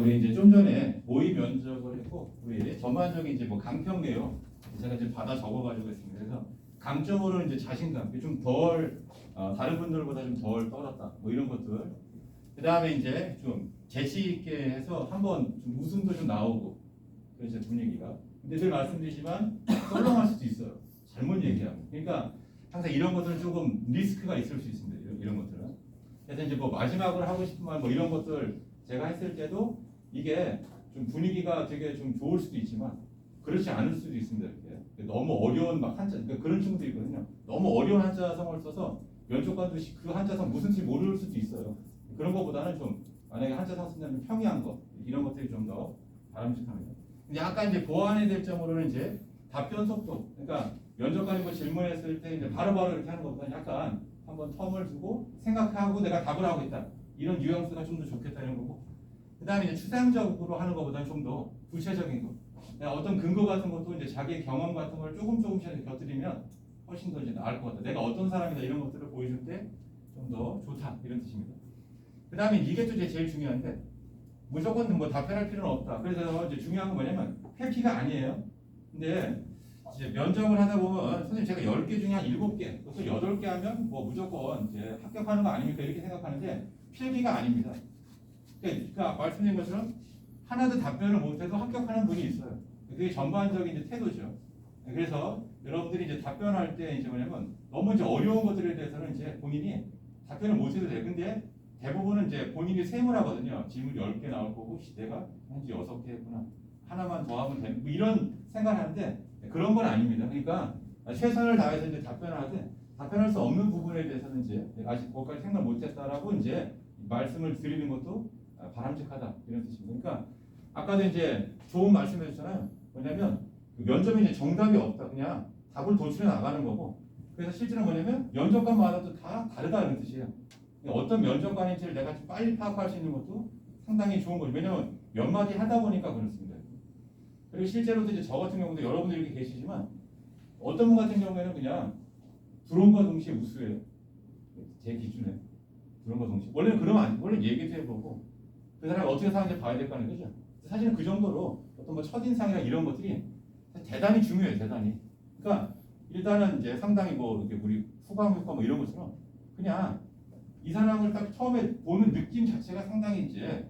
우리 이제 좀 전에 모의 면접을 했고 우리 전반적인 이제 뭐 강평이에요. 제가 이제 받아 적어가지고 있습니다. 그래서 강점으로 이제 자신감, 좀 덜 다른 분들보다 좀 덜 떨었다. 뭐 이런 것들. 그 다음에 이제 좀 재치 있게 해서 한번 좀 웃음도 좀 나오고 그래서 분위기가. 근데 늘 말씀드리지만 썰렁할 수도 있어요. 잘못 얘기하면. 그러니까 항상 이런 것들은 조금 리스크가 있을 수 있습니다. 이런 것들은. 그래서 이제 뭐 마지막으로 하고 싶은 말 뭐 이런 것들 제가 했을 때도 이게 좀 분위기가 되게 좀 좋을 수도 있지만 그렇지 않을 수도 있습니다. 이렇게 너무 어려운 막 한자 그러니까 그런 친구들이 있거든요. 너무 어려운 한자성을 써서 면접관도 그 한자성 무슨 뜻인지 모를 수도 있어요. 그런 것보다는 좀 만약에 한자성 쓴다면 평이한 거 이런 것들이 좀 더 바람직합니다. 근데 약간 이제 보완해야 될 점으로는 이제 답변 속도. 그러니까 면접관이 뭐 질문했을 때 이제 바로바로 이렇게 하는 것보다는 약간 한번 텀을 두고 생각하고 내가 답을 하고 있다. 이런 뉘앙스가 좀 더 좋겠다 이런 거고. 그다음에 이제 추상적으로 하는 것보다는 좀 더 구체적인 거. 어떤 근거 같은 것도 이제 자기의 경험 같은 걸 조금씩 곁들이면 훨씬 더 이제 나을 것 같다. 내가 어떤 사람이다 이런 것들을 보여줄 때 좀 더 좋다 이런 뜻입니다. 그다음에 이게 또 이제 제일 중요한데 무조건 뭐 답변할 필요는 없다. 그래서 이제 중요한 건 뭐냐면 회피가 아니에요. 근데 이제 면접을 하다 보면 선생님 제가 10개 중에 한 7개, 또 8개 하면 뭐 무조건 이제 합격하는 거 아닙니까? 이렇게 생각하는데 필기가 아닙니다. 그러니까 말씀드린 것처럼 하나도 답변을 못해도 합격하는 분이 있어요. 그게 전반적인 이제 태도죠. 그래서 여러분들이 이제 답변할 때 이제 뭐냐면 너무 이제 어려운 것들에 대해서는 이제 본인이 답변을 못해도 돼요. 근데 대부분은 이제 본인이 세문하거든요. 질문 10개 나올 거고 혹시 내가 현재 6개 했구나. 하나만 더 하면 되는 뭐 이런 생각을 하는데 그런 건 아닙니다. 그러니까 최선을 다해서 이제 답변을 하되 답변할 수 없는 부분에 대해서는 이제 아직 거기까지 생각 못했다라고 이제 말씀을 드리는 것도 바람직하다 이런 뜻입니다. 그러니까 아까도 이제 좋은 말씀해주셨잖아요. 뭐냐면 면접에 이제 정답이 없다. 그냥 답을 도출해 나가는 거고. 그래서 실제로 뭐냐면 면접관마다도 다 다르다는 뜻이에요. 어떤 면접관인지를 내가 좀 빨리 파악할 수 있는 것도 상당히 좋은 거죠. 왜냐면 몇 마디 하다 보니까 그렇습니다. 그리고 실제로도 이제 저 같은 경우도 여러분들 이렇게 계시지만 어떤 분 같은 경우에는 그냥 들어온과 동시에 우수해요. 제 기준에 들어온과 동시에 원래는 그러면 안 원래 얘기도 해보고 그 사람이 어떻게 사는지 봐야 될 거 아니에요, 그죠? 사실은 그 정도로 어떤 뭐 첫인상이나 이런 것들이 대단히 중요해요, 대단히. 그러니까 일단은 이제 상당히 뭐 이렇게 우리 후방 효과 뭐 이런 것처럼 그냥 이 사람을 딱 처음에 보는 느낌 자체가 상당히 이제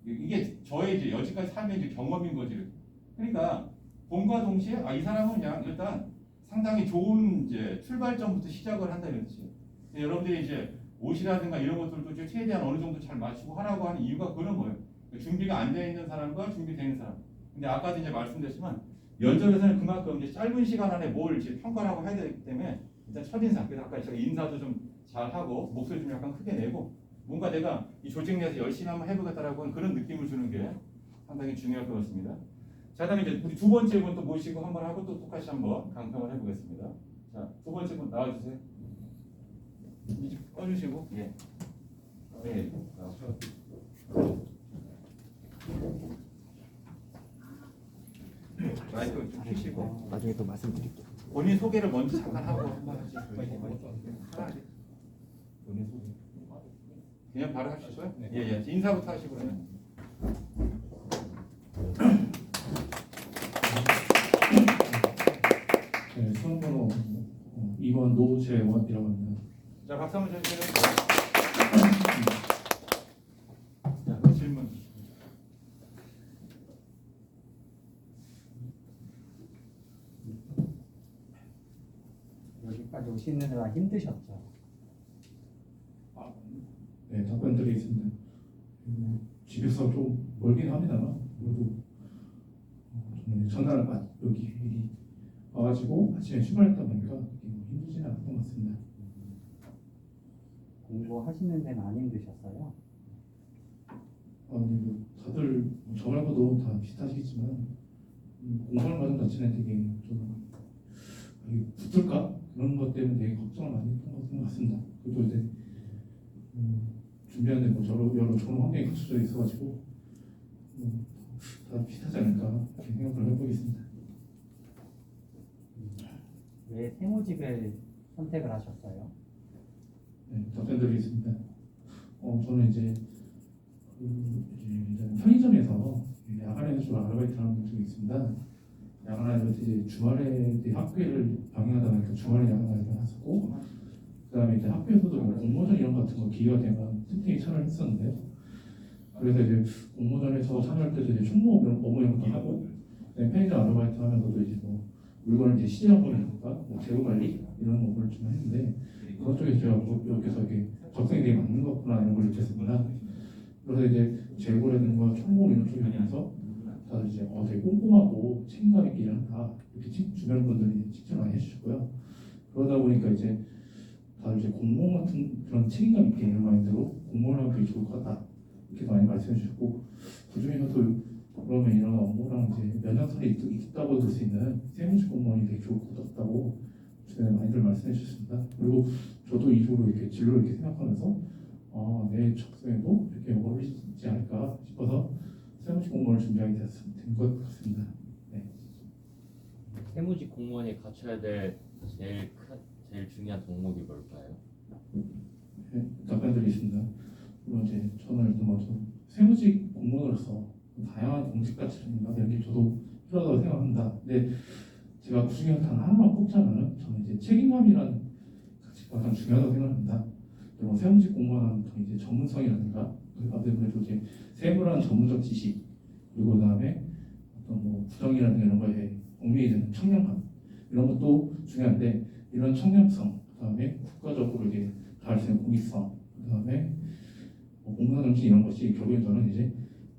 이게 저의 이제 여지까지 삶의 이제 경험인 거지. 그러니까 봄과 동시에 이 사람은 그냥 일단 상당히 좋은 이제 출발점부터 시작을 한다 이런 뜻이에요. 여러분들이 이제 옷이라든가 이런 것들도 이제 최대한 어느 정도 잘 맞추고 하라고 하는 이유가 그런 거예요. 준비가 안 되어 있는 사람과 준비되는 사람. 근데 아까도 이제 말씀드렸지만 면접에서는 그만큼 이제 짧은 시간 안에 뭘 이제 평가를 하고 해야 되기 때문에 일단 첫인상. 그래서 아까 제가 인사도 좀 잘하고 목소리 좀 약간 크게 내고 뭔가 내가 이 조직 내에서 열심히 한번 해보겠다라고 하는 그런 느낌을 주는 게 상당히 중요할 것 같습니다. 자, 그다음에 이제 우리 두 번째 분 또 모시고 한번 하고 또 똑같이 한번 강평을 해보겠습니다. 자, 두 번째 분 나와주세요. 이제 꺼주시고 예. 네. 마이크 좀 켜시고 나중에 또 말씀드릴게요. 본인 소개를 먼저 잠깐 하고 한번 하시죠. 본인 소개. 그냥 바로 하시고요. 예. 인사부터 하시고 그러면. 네, 수험번호 2번 노재원이라고 합니다. 자, 박수 한번 주세요. 자, 그 질문. 여기까지 오시느라 힘드셨죠? 네, 답변 드리겠습니다. 집에서 좀 멀긴 합니다만 그래도 저는 전날 여기 미리 와가지고 아침에 출발했다 보니까 힘들지는 않았던 것 같습니다. 공부하시는 데는 안 힘드셨어요? 다들 저 말고도 다 비슷하시겠지만 공부하는 과정 자체는 되게 좀 이게 붙을까? 그런 것 때문에 되게 걱정을 많이 했던 것 같습니다. 그리고 이제 준비하는데 뭐 여러 좋은 환경이 갖춰져 있어가지고 다 비슷하지 않을까 이렇게 생각을 해보겠습니다. 왜 세무직을 선택을 하셨어요? 네, 답변 드리겠습니다. 저는 이제 일단 편의점 편의점에서 야간에 주로 아르바이트를 하는 적이 있습니다. 야간 아르바이트 이제 주말에 이제 학교를 병행하다 보니까 주말에 야간 아르바이트 했었고, 그다음에 이제 학교에서도 뭐 공모전 이런 거 같은 거 기회가 되면 틈틈이 참여를 했었는데요. 그래서 이제 공모전에서 참여할 때도 이제 총무 업무 이런 것도 하고, 그다음에 편의점 아르바이트 하면서도 이제 뭐 물건을 이제 시제하고니까 뭐 재고 관리 이런 업무를 좀 했는데, 그런 쪽에서 제가 여기서 이게 적성이 되게 맞는 거구나 이런 걸 느꼈습니다. 그래서 이제 재고라든가 총무 이런 쪽에 대해서 다들 이제 되게 꼼꼼하고 책임감 있게 일한다 이렇게 주변 분들이 칭찬 많이 해주시고요. 그러다 보니까 이제 다들 이제 공무원 같은 그런 책임감 있게 이런 마인드로 공무원을 하면 되게 좋을 것 같다 이렇게 많이 말씀해 주셨고, 그 중에서도 그러면 이런 업무랑 이제 연장선이 있다고 볼 수 있는 세무직 공무원이 되게 좋을 것 같다고 주변에 많이들 말씀해 주셨습니다. 그리고 저도 이쪽으로 이렇게 진로를 이렇게 생각하면서 내 적성에도 이렇게 어울리지 않을까 싶어서 세무직 공무원을 준비하게 된 것 같습니다. 네. 세무직 공무원이 갖춰야 될 제일 중요한 덕목이 뭘까요? 네, 답변드리 있습니다. 그리고 이제 저는 일단 먼저 세무직 공무원으로서 다양한 공직 가치를 이런 게 저도 필요하다고 생각합니다. 근데 제가 그 중에 단 하나만 꼽자면은 저는 이제 책임감이라는 가치가 가장 중요하다고 생각합니다. 그리고 세무직 공무원은 이제 전문성이라든가 아무래도 이제 세무라는 전문적 지식, 그리고 그다음에 어떤 뭐 부정이라든가 이런 거에 얽매이게 되는 청량감 이런 것도 중요한데, 이런 청량성, 그다음에 국가적으로 이제 다할 수 있는 공익성, 그다음에 공무원 정신 이런 것이 결국엔 저는 이제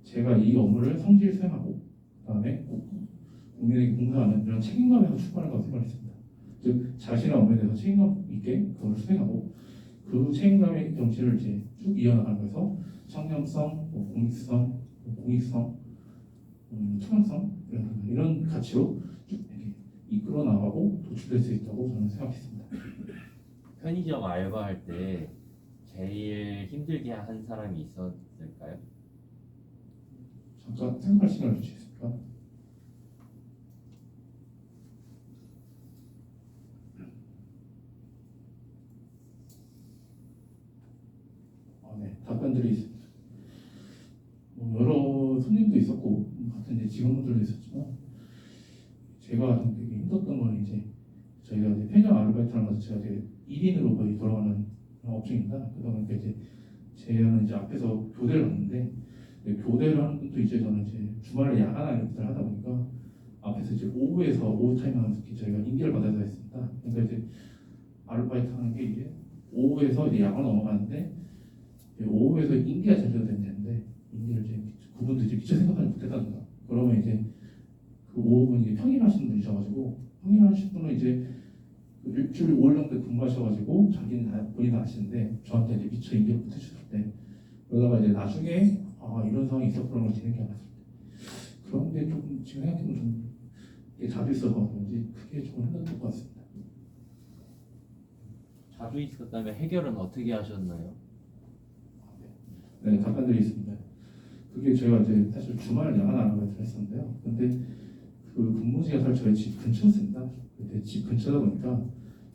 제가 이 업무를 성실 수행하고 그다음에 국민에게 봉사하는 이런 책임감에서 출발한 거라고 생각했습니다. 즉 자신의 업무에 대해서 책임감 있게 그걸 수행하고 그 책임감의 정신을 이제 쭉 이어나가는 거에서 청렴성, 공익성, 공익성, 투명성 이런 가치로 쭉 이렇게 이끌어 나가고 도출될 수 있다고 저는 생각했습니다. 편의점 알바할 때 제일 힘들게 한 사람이 있었을까요? 잠깐 생각할 시간을 주시겠습니까? 네, 답변들이 있습니다. 여러 손님도 있었고 같은 이제 직원분들도 있었지만 제가 좀 되게 힘들었던 건 이제 저희가 이제 편의점 아르바이트라는 것은 제가 이제 1인으로 거의 돌아가는 업종입니다. 그러다 보니까 이제 저는 이제 앞에서 교대를 하는데, 교대를 하는 것도 이제 저는 이제 주말에 야간 아르바이트를 하다 보니까 앞에서 이제 오후에서 오후 타임 하면서 저희가 인계를 받아서 했습니다. 그러니까 이제 아르바이트 하는 게 이제 오후에서 이제 야간 넘어가는데, 오후에서 인계가 제대로 됐는데 인계를 이제 그분도 이제 미처 생각하지 못했다는 거. 그러면 이제 그 오후분 이제 평일 하시는 분이셔가지고, 평일 하시는 분은 이제 일주일 5일 정도 근무하셔가지고 자기는 본인은 아시는데 저한테 이제 미처 인계를 못 해주실 때, 그러다가 이제 나중에 이런 상황이 있었구나 걸 진행해 봤을 때, 그런 게 조금 지금 생각해보면 좀 이게 자주 있어서 그런지 크게 조금 힘들었던 것 같습니다. 자주 있었다면 해결은 어떻게 하셨나요? 네, 답변드리 있습니다. 그게 제가 이제 사실 주말 야간 아르바이트를 했었는데요. 근데 그 근무지가 사실 저희 집 근처였습니다. 근데 집 근처다 보니까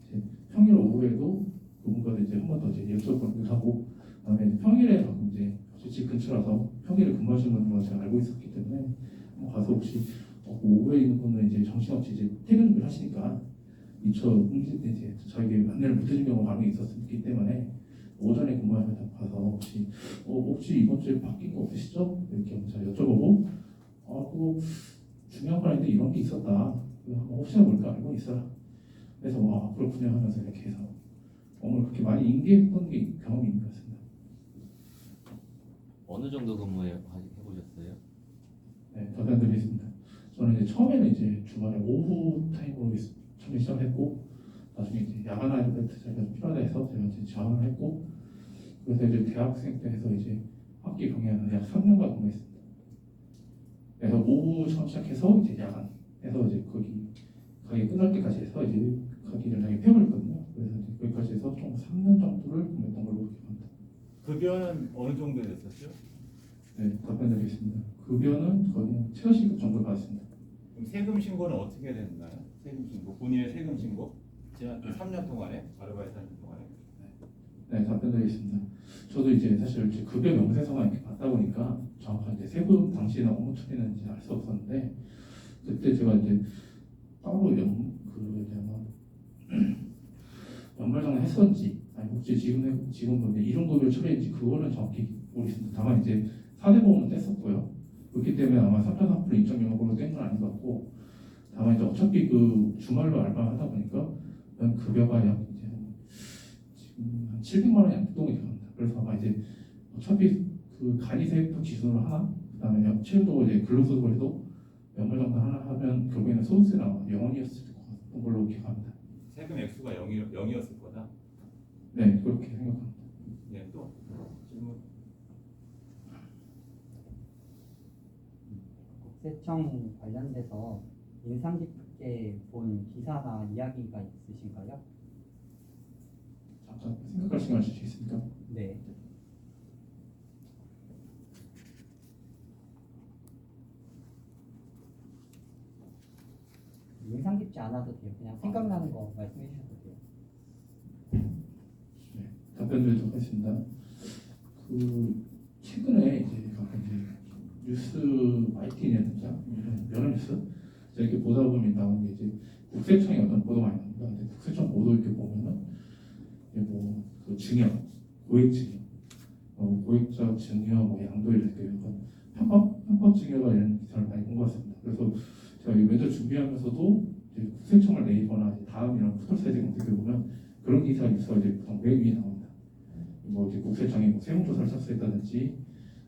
이제 평일 오후에도 누군가도 이제 한 번 더 이제 여쭤보기도 하고, 그다음에 평일에 가끔 이제 집 근처라서 평일에 근무하시는 분들만 제가 알고 있었기 때문에 한번 가서 혹시 오후에 있는 분은 이제 정신없이 이제 퇴근 준비를 하시니까 미처 이제 저에게 안내를 못 해준 경우가 많이 있었기 때문에 오전에 근무하면 가서 혹시 이번 주에 바뀐 거 없으시죠? 이렇게 제가 여쭤보고 또 중요한 건 아닌데 이런 게 있었다. 혹시나 모를까 알고 있어라. 그래서 그렇군요 하면서 이렇게 해서 오늘 그렇게 많이 인계했던 게 경험이 있는 것 같습니다. 어느 정도 해보셨어요? 네, 답변드리겠습니다. 저는 이제 처음에는 이제 주말에 오후 타임으로 처음에 시작을 했고, 나중에 이제 야간 아르바이트 자리가 좀 필요하다 해서 제가 이제 지원을 했고, 그래서 이제 대학생 때 해서 이제 학기 병행하는 약 3년간 근무했습니다. 그래서 오후 처음 시작해서 이제 야간 해서 이제 가게 끝날 때까지 해서 이제 가게를 나중에 폐업을 했거든요. 그래서 이제 거기까지 해서 총 3년 정도를 근무했던 걸로 기억합니다. 급여는 어느 정도 됐었죠? 네, 답변드리겠습니다. 급여는 거의 최저시급 정도 받았습니다. 그럼 세금 신고는 어떻게 됐나요? 세금 신고, 본인의 세금 신고? 지난 3년 동안에 아르바이트 하는 동안에. 네, 답변드리겠습니다. 저도 이제 사실 이제 급여 명세서만 이렇게 받다 보니까 정확한 이제 세금 당시에는 업무 처리는 이제 알 수 없었는데 그때 제가 이제 따로 이제 아마 연말정산 했었는지 아니 혹시 지금 이제 이중급여 처리인지 그거는 정확히 모르겠습니다. 다만 이제 4대 보험은 뗐었고요. 그렇기 때문에 아마 3.3% 인적 영역으로 뗀 건 아닌 것 같고 다만 이제 어차피 그 주말로 알바하다 보니까 급여가 약 이제 지금 한 700만 원이 안 됐던 게 기억납니다. 그래서 아마 이제 어차피 그 간이세액도 기준으로 하나 그다음에 최소 이제 근로소득을 해도 연말정산 하나 하면 결국에는 소득세는 아마 0원이었을 걸로 기억합니다. 세금 액수가 0이었을 거다. 네 그렇게 생각합니다. 네, 또 질문. 국세청 관련돼서 인상 깊게 본 기사나 이야기가 있으신가요? 잠깐 생각할 시간 주실 수 있습니까? 네. 인상 깊지 않아도 돼요. 그냥 생각나는 거 말씀해 주셔도 돼요. 답변 드리도록 하겠습니다. 그 최근에 이제 가끔 이제 뉴스 YTN이라든지 여러 뉴스 이렇게 보다 보면 나오는 게 이제 국세청의 어떤 보도 많이 나옵니다. 근데 국세청 보도 이렇게 보면은 이제 뭐그 증여, 고액 증여, 고액자 증여, 뭐 양도 이렇게 약간 편법 증여가 이런 기사를 많이 본 것 같습니다. 그래서 제가 이 면접 준비하면서도 이제 국세청을 네이버나 이제 다음 이런 포털 사이트 검색해 보면 그런 기사가 이제 보통 맨 위에 나옵니다. 뭐 이제 국세청이 뭐 세무조사를 착수했다든지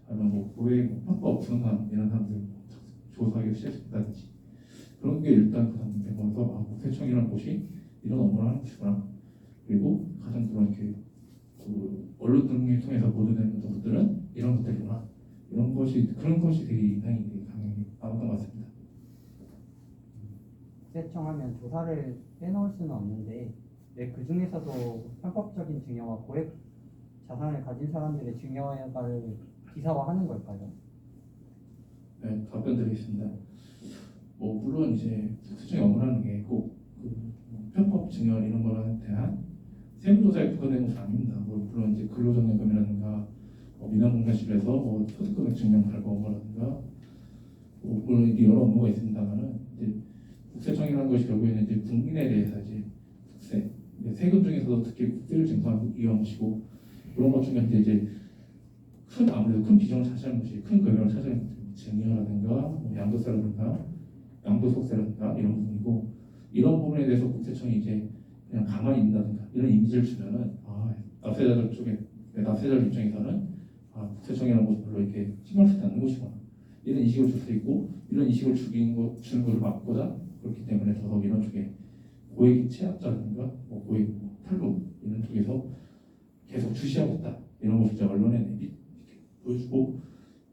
아니면 뭐 고액 뭐 편법 부정한 이런 사람들 뭐 조사하기 시작했다든지 그런 게 일단 그 다음에 보면서 아 국세청이라는 곳이 이런 업무를 하는 곳이구나. 그리고 가장 그렇게 그 언론 등을 통해서 보도되는 것들은 이런 것들이구나. 이런 것이 그런 것이 되게 인상이 되게 강하게 남았던 것 같습니다. 국세청 하면 조사를 빼놓을 수는 없는데 왜 그 중에서도 편법적인 증여와 고액 자산을 가진 사람들의 증여를 기사화하는 걸까요? 네, 답변 드리겠습니다. 뭐 물론 이제 국세청이 업무라는 게꼭 편법 증여 이런 거에 대한 세무조사에 부과되는 것은 아닙니다. 뭐 물론 이제 근로정액금이라든가 민원공개실에서 뭐 소득금액 증명 발급 업무라든가 뭐 물론 이게 여러 업무가 있습니다만은 이제 국세청이라는 것이 결국에는 이제 국민에 대해서 이제 국세, 세금 중에서도 특히 국세를 쟁취하는 이용하시고 그런 것 중에 이제 아무래도 큰 비중을 차지하는 것이 큰 금액을 차지하는 것이 증여라든가 뭐 양도세라든가 양도소득세라든가 이런 부분이고 이런 부분에 대해서 국세청이 이제 그냥 가만히 있는다든가 이런 이미지를 주면은 납세자들 쪽에 납세자들 입장에서는 국세청이라는 곳은 별로 이렇게 신경 쓰지 않는 곳이구나 이런 인식을 줄 수 있고 이런 인식을 주는 것을 막고자 그렇기 때문에 더더욱 이런 쪽에 고액 체납자라든가 뭐 고액 탈루 이런 쪽에서 계속 주시하고 있다 이런 것을 이제 언론에 이렇게 보여주고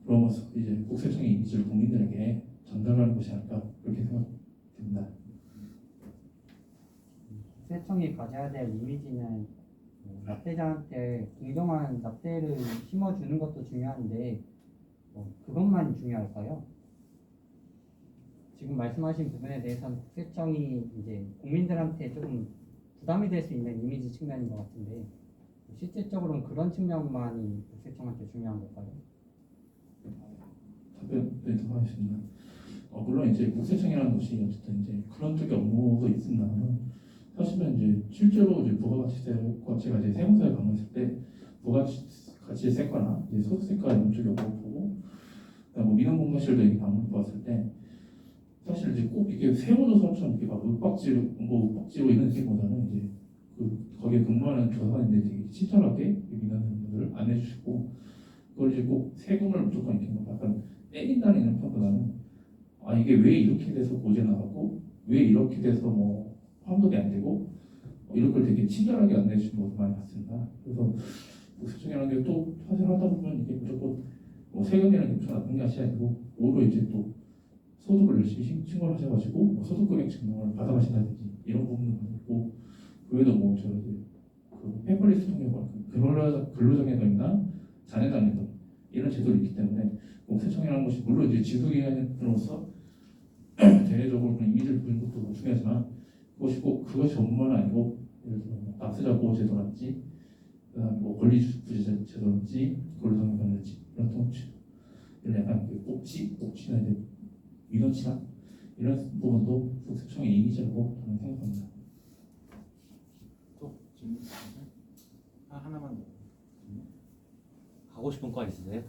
그러면서 이제 국세청의 이미지를 국민들에게 전달하는 것이 아닐까 그렇게 생각됩니다. 국세청이 가져야 될 이미지는 납세자한테 공정한 납세를 심어주는 것도 중요한데 그것만 중요할까요? 지금 말씀하신 부분에 대해서는 국세청이 이제 국민들한테 조금 부담이 될 수 있는 이미지 측면인 것 같은데 실질적으로는 그런 측면만이 국세청한테 중요한 걸까요? 답변 드리도록 하겠습니다. 물론 이제 국세청이라는 것이 어쨌든 이제 그런 쪽의 업무도 있습니다만 사실은 이제 실제로 이제 부가가치세가 이제 세무서에 방문했을 때 부가가치세과나 이제 소득세과 이런 쪽의 업무 보고 뭐 민원공개실도 이렇게 방문 보았을 때 사실 이제 꼭 이게 세무조사처럼 이렇게 막 윽박지로 이런 식보다는 이제 거기에 근무하는 조사관인데 되게 친절하게 민원분들을 안내주시고 그걸 이제 꼭 세금을 무조건 이렇게 막 약간 때린다는 이런 편보다는 이게 왜 이렇게 돼서 고제 나가고 왜 이렇게 돼서 뭐 환급이 안 되고 이런 걸 되게 친절하게 안내해주시는 것도 많이 봤습니다. 그래서 국세청이라는 게 또 사실 하다 보면 이게 무조건 뭐 세금이라는 게 무슨 나쁜 것이 아니고 오히려 이제 또 소득을 열심히 신고를 하셔가지고 뭐 소득금액 증명을 받아가신다든지 이런 부분도 있고 그 외에도 뭐 저 이제 그 페이퍼리스트 통해 근로정액금이나 자녀장애금 이런 제도가 있기 때문에 국세청이라는 것이 물론 이제 지속기관으로서 대내적으로 그런 이미지를 보이는 것도 중요하지만 그것이 꼭 그것이 전문은 아니고 예를 들어 뭐 납세자 보호 제도라든지 그다음에 뭐 권리부재 제도라든지 근로정액금이라든지 이런 통치 그런 약간 그 옥시나 이제 민원치나 이런 부분도 국세청의 이미지라고 저는 생각합니다. 또 질문 있으세요? 하나만 더. 하고 싶은 과 있으세요?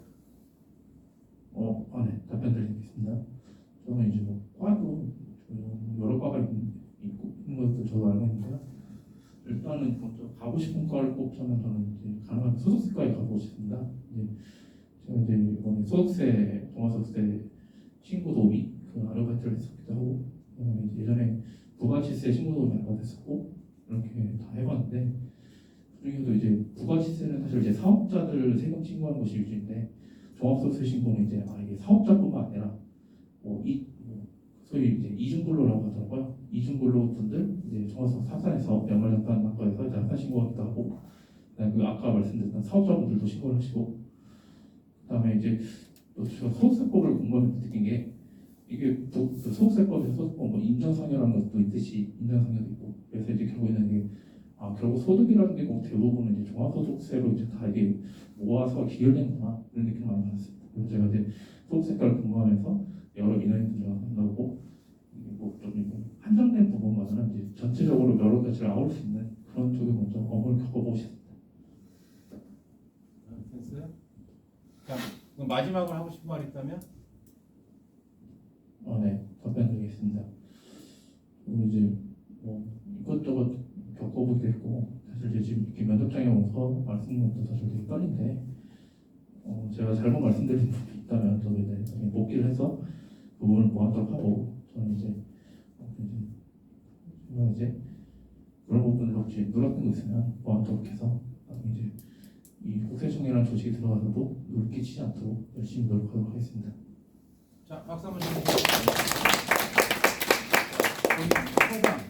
네, 답변 드리겠습니다. 저는 이제 뭐 과도 여러 과가 있는 것도 저도 알고 있는데요. 일단은 먼저 가고 싶은 과를 꼽자면 저는 이제 가능하면 소속세과에 가고 싶습니다. 이제 제가 이제 이번에 소속세 종합소득세 신고 도우미 그 아르바이트를 했었기도 하고, 그다음에 이제 예전에 부가치세 신고 도우미 아르바이트 했었고 이렇게 다 해봤는데, 그중에도 이제 부가치세는 사실 이제 사업자들 세금 신고하는 것이 위주인데, 종합소득세 신고는 이제 이게 사업자뿐만 아니라 소위 이제 이중근로라고 하더라고요. 이중근로 분들 이제 종합소득 합산해서 연말정산한 거에서 이제 합산 신고하기도 하고, 그다음에 그 아까 말씀드렸던 사업자분들도 신고를 하시고, 그다음에 이제 또 제가 소득세법을 공부하면서 느낀 게, 이게 그 소득세법에서 소득법 뭐 인정상여라는 것도 있듯이 인정상여도 있고, 그래서 이제 결국에는 이게 결국 소득이라는 게 꼭 대부분은 이제 종합소득세로 이제 다 이게 모아서 기결되는구나 이런 느낌 많이 받았습니다. 그래서 제가 이제 소득세과를 공부하면서 여러 민원인들과 만나고, 이게 뭐좀 한정된 부분만은 이제 전체적으로 여러 가지를 아울 수 있는 그런 쪽에 먼저 업무를 겪어보고 싶습니다. 됐어요? 자, 그럼 마지막으로 하고 싶은 말 있다면? 네, 답변드리겠습니다. 그리고 이제 뭐 이것저것 겪어보기도 했고, 사실 이제 지금 이렇게 면접장에 와서 말씀드리는 것도 사실 되게 떨린데, 제가 잘못 말씀드린 부분이 있다면 저도 이제 나중에 복귀를 해서 그 부분을 보완하도록 하고, 저는 이제 제가 이제 그런 부분을 혹시 누락된 거 있으면 보완하도록 해서 나중에 이제 이 국세청이라는 조직이 들어가서도 누를 끼치지 않도록 열심히 노력하도록 하겠습니다. 자, 박수 한번 주세요.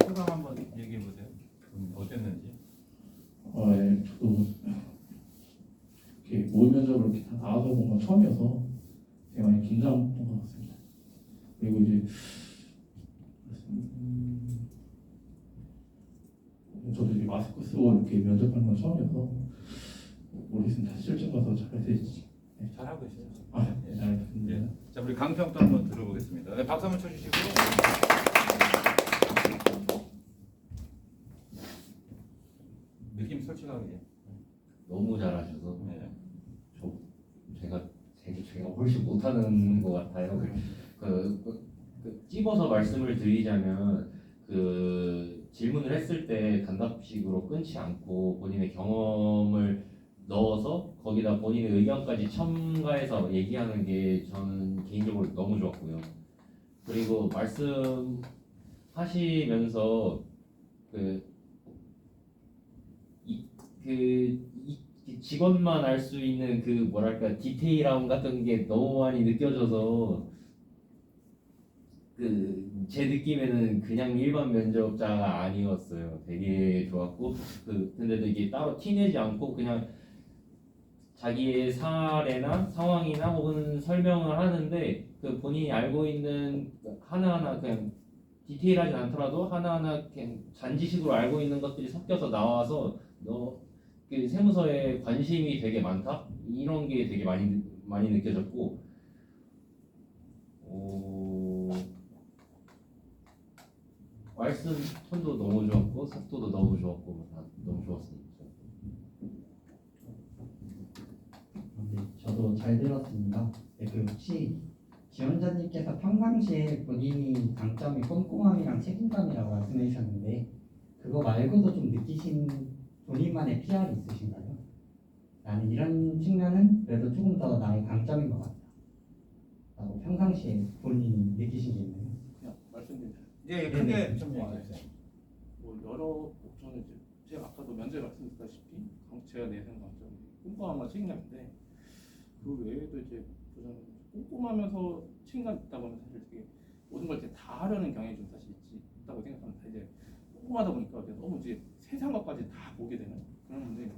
소감 한번 얘기해 보세요. 어땠는지. 네, 저도 이렇게 모의 면접을 이렇게 다 나와서 본 건 처음이어서 되게 많이 긴장했던 것 같습니다. 그리고 이제 저도 이제 마스크 쓰고 이렇게 면접하는 건 처음이어서 모르겠습니다. 실전 가서 잘해야 될지. 잘하고 있어요. 네, 알겠습니다. 예. 자, 우리 강평도 한번 들어보겠습니다. 네, 박수 한번 쳐주시고. 느낌 솔직하게. 너무 잘하셔서 네. 제가 훨씬 못하는 것 같아요. 찝어서 말씀을 드리자면, 그 질문을 했을 때 단답식으로 끊지 않고 본인의 경험을 넣어서 거기다 본인의 의견까지 첨가해서 얘기하는 게 저는 개인적으로 너무 좋았고요. 그리고 말씀하시면서 직원만 알 수 있는 그 뭐랄까 디테일함 같은 게 너무 많이 느껴져서, 제 느낌에는 그냥 일반 면접자가 아니었어요. 되게 좋았고, 근데도 이게 따로 티내지 않고 그냥 자기의 사례나 상황이나 혹은 설명을 하는데, 그 본인이 알고 있는 하나하나 그냥 디테일하지 않더라도 하나하나 그냥 잔지식으로 알고 있는 것들이 섞여서 나와서 그 세무서에 관심이 되게 많다? 이런 게 되게 많이 느껴졌고, 말씀 톤도 너무 좋았고 속도도 너무 좋았고 다 너무 좋았습니다. 네, 저도 잘 들었습니다. 네, 혹시 지원자님께서 평상시에 본인이 강점이 꼼꼼함이랑 책임감이라고 말씀해 주셨는데, 그거 말고도 좀 느끼신 본인만의 PR이 있으신가요? 나는 이런 측면은 그래도 조금 더 나의 강점인 것 같다 라고 평상시에 본인이 느끼신 게 있나요? 그냥 말씀드리면 예, 크게 좀 얘기해주세요. 저는 이제 제가 아까도 면접에 말씀드렸다시피 제가 내세운 강점이 꼼꼼함과 책임감인데, 그 외에도 이제 저는 꼼꼼하면서 책임감 있다 보면 사실 되게 모든 걸 이제 다 하려는 경향이 좀 사실 있다고 생각합니다. 이제 꼼꼼하다 보니까 너무 이제 세상 것까지 다 보게 되는 그런 문제가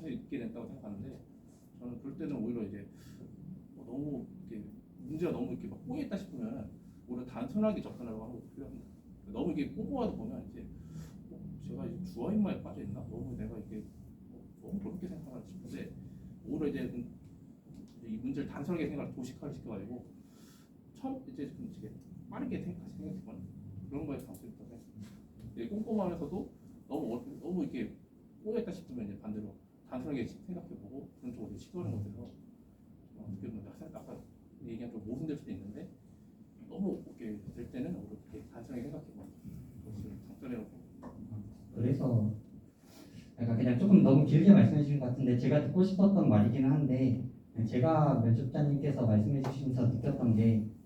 있게 됐다고 생각하는데, 저는 그럴 때는 오히려 이제 너무 이렇게 문제가 너무 이렇게 막 꼬여 있다 싶으면 오히려 단순하게 접근하려고 하는 것도 필요합니다. 너무 이게 꼼꼼하다 보면 이제 제가 이제 주어인마에 빠져 있나? 너무 내가 이게 너무 그렇게 생각하나 싶은데, 오히려 이제 이 문제를 단순하게 생각을 도식화를 시켜가지고 처음 이제 좀 이제 빠르게 생각했거나 그런 거에 가능성이 있다고 생각합니다. 꼼꼼하면서도 너무 이렇게 꼬였다 싶으면 이제 반대로 단순하게 생각해보고 그런 쪽으로 시도하는 것에서 어떻게 보면 아까 얘기한 좀 모순될 수도 있는데 너무 이렇게 될 때는 이렇게 단순하게 생각해보는 것을 장점이라고 생각합니다. 그래서 약간 그냥 조금 너무 길게 말씀해 주신 것 같은데 제가 듣고 싶었던 말이기는 한데 제가 면접자님께서 말씀해 주시면서 느꼈던 게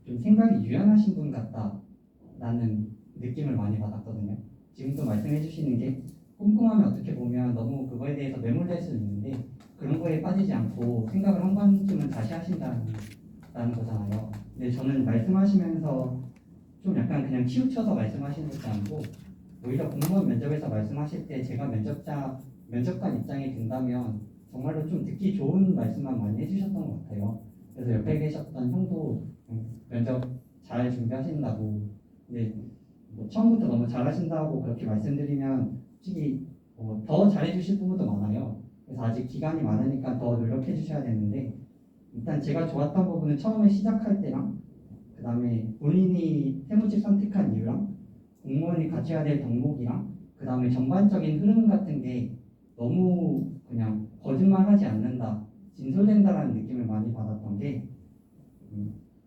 좀 생각이 유연하신 분 같다라는 느낌을 많이 받았거든요. 지금도 말씀해 주시는 게 꼼꼼하면 어떻게 보면 너무 그거에 대해서 매몰될 수 있는데 그런 거에 빠지지 않고 생각을 한 번쯤은 다시 하신다는 거잖아요. 근데 저는 말씀하시면서 좀 약간 그냥 치우쳐서 말씀하시는 듯이 않고 오히려 공무원 면접에서 말씀하실 때 제가 면접관 입장에 든다면 정말로 좀 듣기 좋은 말씀만 많이 해주셨던 것 같아요. 그래서 옆에 계셨던 형도 면접 잘 준비하신다고, 근데 뭐 처음부터 너무 잘하신다고 그렇게 말씀드리면 솔직히 더 잘해주실 부분도 많아요. 그래서 아직 기간이 많으니까 더 노력해 주셔야 되는데 일단 제가 좋았던 부분은 처음에 시작할 때랑 그 다음에 본인이 세무직 선택한 이유랑 공무원이 갖춰야 될 덕목이랑 그 다음에 전반적인 흐름 같은 게 너무 그냥 거짓말하지 않는다, 진솔된다라는 느낌을 많이 받았던 게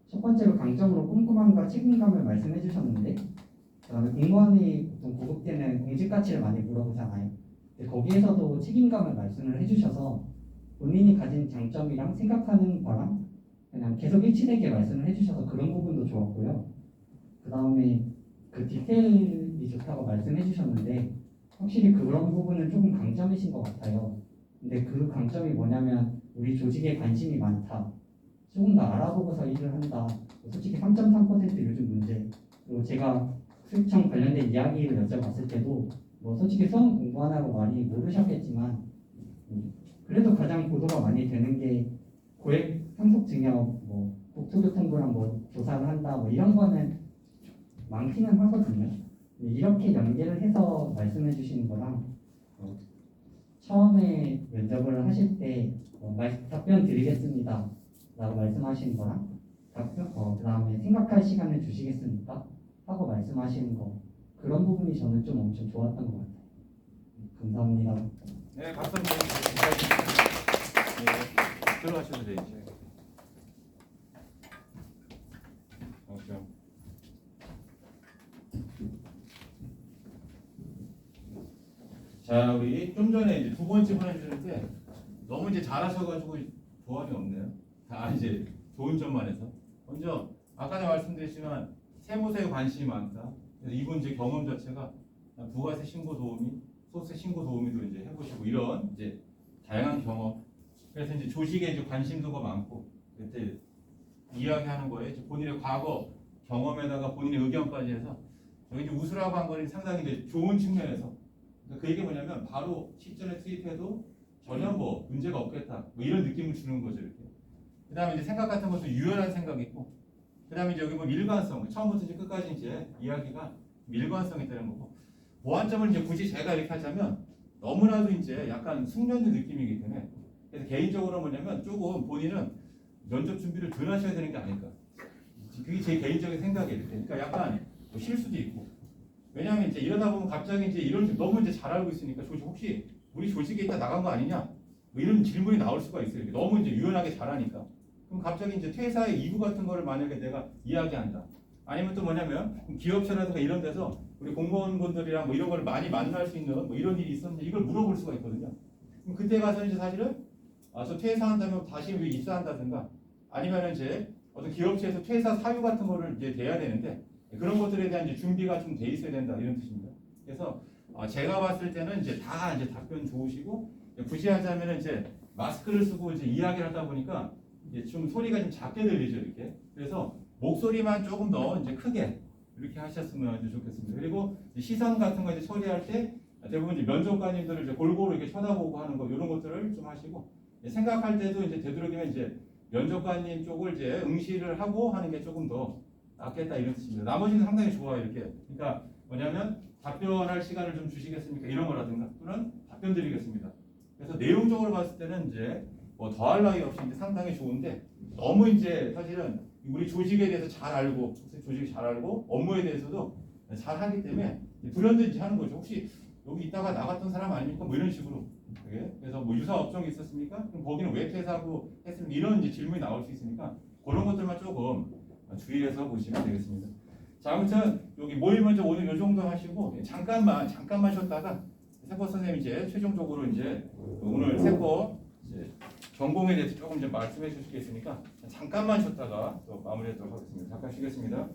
첫 번째로 강점으로 꼼꼼함과 책임감을 말씀해 주셨는데 그 다음에 공무원이 보통 고급 때는 공직 가치를 많이 물어보잖아요. 근데 거기에서도 책임감을 말씀을 해주셔서 본인이 가진 장점이랑 생각하는 거랑 그냥 계속 일치되게 말씀을 해주셔서 그런 부분도 좋았고요. 그 다음에 그 디테일이 좋다고 말씀해 주셨는데 확실히 그런 부분은 조금 강점이신 것 같아요. 근데 그 강점이 뭐냐면 우리 조직에 관심이 많다, 조금 더 알아보고서 일을 한다. 솔직히 3.3% 요즘 문제. 그리고 제가 수익청 관련된 이야기를 여쭤봤을 때도 뭐 솔직히 수험 공부하느라고 많이 모르셨겠지만 그래도 가장 보도가 많이 되는 게 고액 상속 증여, 뭐 국토교통부랑 뭐 조사를 한다, 뭐 이런 거는 많기는 하거든요. 이렇게 연계를 해서 말씀해 주시는 거랑 처음에 면접을 하실 때 답변 드리겠습니다 라고 말씀하시는 거랑 그 다음에 생각할 시간을 주시겠습니까? 하고 말씀하시는 거, 그런 부분이 저는 좀 엄청 좋았던 것 같아요. 감사합니다. 네, 박수 한번 주세요. 네, 들어가셔도 돼요. 그렇죠. 자, 우리 좀 전에 이제 두 번째 보내주셨는데 너무 이제 잘하셔가지고 조언이 없네요. 다 이제 좋은 점만 해서. 먼저 아까 전에 말씀드렸지만 세무서에 관심이 많다. 그래서 이분 이제 경험 자체가 부가세 신고 도우미, 소득세 신고 도우미도 이제 해보시고 이런 이제 다양한 경험. 그래서 이제 조직에 이제 관심도가 많고 그때 이야기하는 거에 이제 본인의 과거 경험에다가 본인의 의견까지 해서 여기 이제 웃으라고 한 거는 상당히 이제 좋은 측면에서 그 얘기 뭐냐면 바로 실전에 투입해도 전혀 뭐 문제가 없겠다 뭐 이런 느낌을 주는 거죠 이렇게. 그 다음에 이제 생각 같은 것도 유연한 생각이 있고 그 다음에 이제 여기 뭐 일관성 처음부터 이제 끝까지 이제 이야기가 일관성이 있다는 거고 보완점을 이제 굳이 제가 이렇게 하자면 너무나도 이제 약간 숙련된 느낌이기 때문에 그래서 개인적으로 뭐냐면 조금 본인은 면접 준비를 덜 하셔야 되는 게 아닐까 그게 제 개인적인 생각이에요. 그러니까 약간 뭐 실수도 있고 왜냐하면 이제 이러다 보면 갑자기 이제 이런 너무 이제 잘 알고 있으니까 조직 혹시 우리 조직에 있다 나간 거 아니냐 뭐 이런 질문이 나올 수가 있어요. 너무 이제 유연하게 잘하니까 그럼 갑자기 이제 퇴사의 이유 같은 거를 만약에 내가 이야기한다 아니면 또 뭐냐면 기업체라든가 이런 데서 우리 공무원분들이랑 뭐 이런 걸 많이 만날 수 있는 뭐 이런 일이 있었는지 이걸 물어볼 수가 있거든요. 그럼 그때 가서 이제 사실은 저 퇴사한다면 다시 입사한다든가 아니면 이제 어떤 기업체에서 퇴사 사유 같은 거를 이제 돼야 되는데 그런 것들에 대한 이제 준비가 좀 돼 있어야 된다 이런 뜻입니다. 그래서 제가 봤을 때는 이제 다 이제 답변 좋으시고 굳이 하자면 이제 마스크를 쓰고 이제 이야기를 하다 보니까 이제 좀 소리가 좀 작게 들리죠 이렇게. 그래서 목소리만 조금 더 이제 크게 이렇게 하셨으면 이제 좋겠습니다. 그리고 시선 같은 거 이제 처리할 때 대부분 이제 면접관님들을 이제 골고루 이렇게 쳐다보고 하는 거 이런 것들을 좀 하시고 생각할 때도 이제 되도록이면 이제 면접관님 쪽을 이제 응시를 하고 하는 게 조금 더 낫겠다 이런 뜻입니다. 나머지는 상당히 좋아요 이렇게. 그러니까 뭐냐면 답변할 시간을 좀 주시겠습니까? 이런 거라든가 또는 답변 드리겠습니다. 그래서 내용적으로 봤을 때는 이제 뭐 더할 나위 없이 이제 상당히 좋은데 너무 이제 사실은 우리 조직에 대해서 잘 알고 조직 잘 알고 업무에 대해서도 잘 하기 때문에 불현듯이 하는 거죠. 혹시 여기 있다가 나갔던 사람 아닙니까? 뭐 이런 식으로. 예? 그래서 뭐 유사 업종이 있었습니까? 그럼 거기는 왜 퇴사하고 했습니까? 이런 이제 질문이 나올 수 있으니까 그런 것들만 조금 주의해서 보시면 되겠습니다. 자, 아무튼 여기 모의 면접 오늘 이 정도 하시고 잠깐만 쉬었다가 세법 선생님 이제 최종적으로 이제 오늘 세법 이제 전공에 대해서 조금 이제 말씀해 주시겠으니까 잠깐만 쉬었다가 또 마무리하도록 하겠습니다. 잠깐 쉬겠습니다.